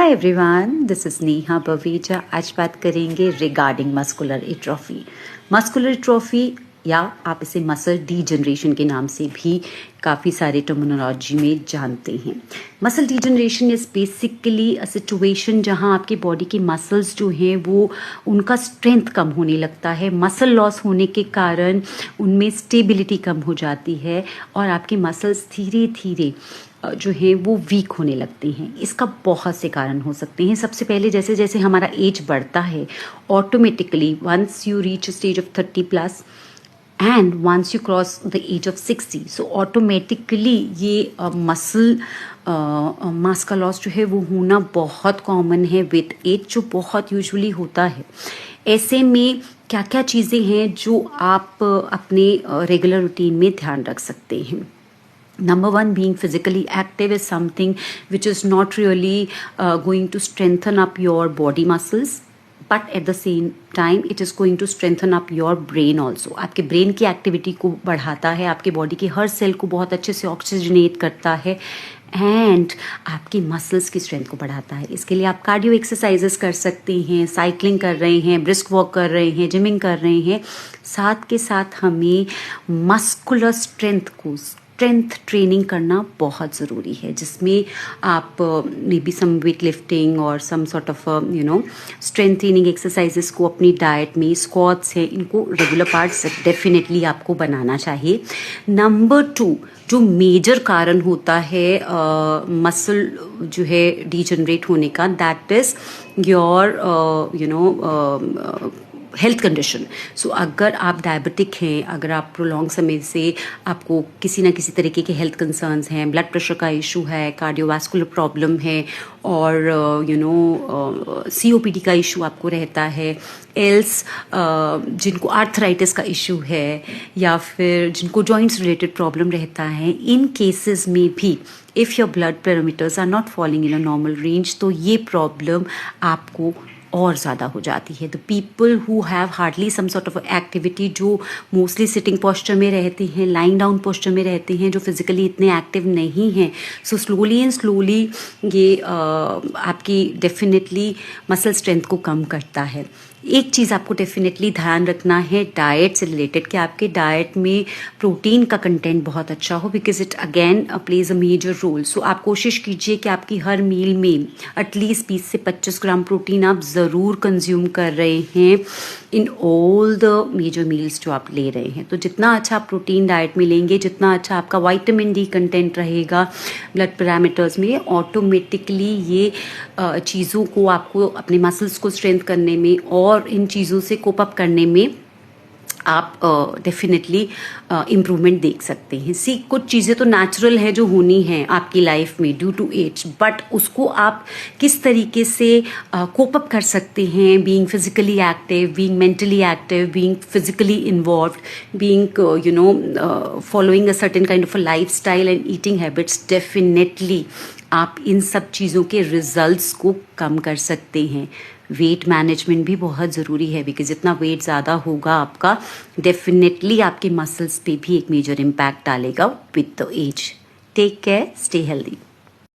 Hi everyone, this is Neha Baweja. आज बात करेंगे regarding muscular atrophy. Muscular atrophy या आप इसे मसल डीजनरेशन के नाम से भी काफ़ी सारे टर्मिनोलॉजी में जानते हैं। Muscle degeneration is basically a situation जहां आपकी बॉडी की मसल्स जो हैं वो उनका स्ट्रेंथ कम होने लगता है। मसल लॉस होने के कारण उनमें स्टेबिलिटी कम हो जाती है और आपकी मसल्स धीरे धीरे जो है वो वीक होने लगती हैं। इसका बहुत से कारण हो सकते हैं। सबसे पहले जैसे जैसे हमारा एज बढ़ता है, automatically once you reach stage of 30+ and once you cross the age of 60, so automatically ये मसल मास का लॉस जो है वो होना बहुत कॉमन है विद एज, जो बहुत यूजुअली होता है। ऐसे में क्या क्या चीज़ें हैं जो आप अपने रेगुलर रूटीन में ध्यान रख सकते हैं। Number one, being physically active is something which is not really going to strengthen up your body muscles, but at the same time it is going to strengthen up your brain also. आपके brain की activity को बढ़ाता है, आपके body के हर cell को बहुत अच्छे से ऑक्सीजनेट करता है एंड आपकी मसल्स की स्ट्रेंथ को बढ़ाता है। इसके लिए आप कार्डियो एक्सरसाइजेस कर सकते हैं, साइकिलिंग कर रहे हैं, ब्रिस्क वॉक कर रहे हैं, जिमिंग कर रहे हैं। साथ के साथ हमें मस्कुलर स्ट्रेंथ ट्रेनिंग करना बहुत ज़रूरी है, जिसमें आप may be some weight lifting और some sort of strength training exercises को अपनी डाइट में, स्क्वाट्स हैं, इनको रेगुलर पार्ट्स डेफिनेटली आपको बनाना चाहिए। नंबर 2, जो मेजर कारण होता है मसल जो है डीजनरेट होने का, that is your health condition. So अगर आप डायबिटिक हैं, अगर आप प्रोलॉन्ग समय से आपको किसी ना किसी तरीके के हेल्थ कंसर्न्स हैं, ब्लड प्रेशर का इशू है, कार्डियोवास्कुलर प्रॉब्लम है और COPD का इशू आपको रहता है, एल्स जिनको आर्थराइटिस का इशू है या फिर जिनको जॉइंट्स रिलेटेड प्रॉब्लम रहता है, इन केसेस में भी if your blood parameters are not following in a normal range, तो ये प्रॉब्लम आपको और ज़्यादा हो जाती है। The people who have hardly some sort of activity, जो मोस्टली सिटिंग पोस्चर में रहते हैं, लाइंग डाउन पोस्चर में रहते हैं, जो फिजिकली इतने एक्टिव नहीं हैं, सो स्लोली एंड स्लोली ये आपकी डेफिनेटली मसल स्ट्रेंथ को कम करता है। एक चीज़ आपको डेफिनेटली ध्यान रखना है डाइट से रिलेटेड, कि आपके डाइट में प्रोटीन का कंटेंट बहुत अच्छा हो, because it again plays a major role. So आप कोशिश कीजिए कि आपकी हर मील में एटलीस्ट 20 से 25 ग्राम प्रोटीन आप ज़रूर कंज्यूम कर रहे हैं in all the major meals जो आप ले रहे हैं। तो जितना अच्छा आप प्रोटीन डाइट में लेंगे, जितना अच्छा आपका विटामिन डी कंटेंट रहेगा ब्लड पैरामीटर्स में, ऑटोमेटिकली ये चीज़ों को आपको अपने मसल्स को स्ट्रेंथ करने में और इन चीज़ों से कोप अप करने में आप डेफिनेटली इम्प्रूवमेंट देख सकते हैं। कुछ चीज़ें तो नेचुरल है जो होनी है आपकी लाइफ में ड्यू टू एज, बट उसको आप किस तरीके से कोप अप कर सकते हैं, being physically active, being mentally active, being physically involved, being following a certain kind of a life style and eating habits, definitely आप इन सब चीज़ों के रिजल्ट्स को कम कर सकते हैं। वेट मैनेजमेंट भी बहुत ज़रूरी है, बिकॉज जितना वेट ज़्यादा होगा आपका, डेफिनेटली आपके मसल्स पे भी एक मेजर इम्पैक्ट डालेगा with the age. Take care, stay healthy.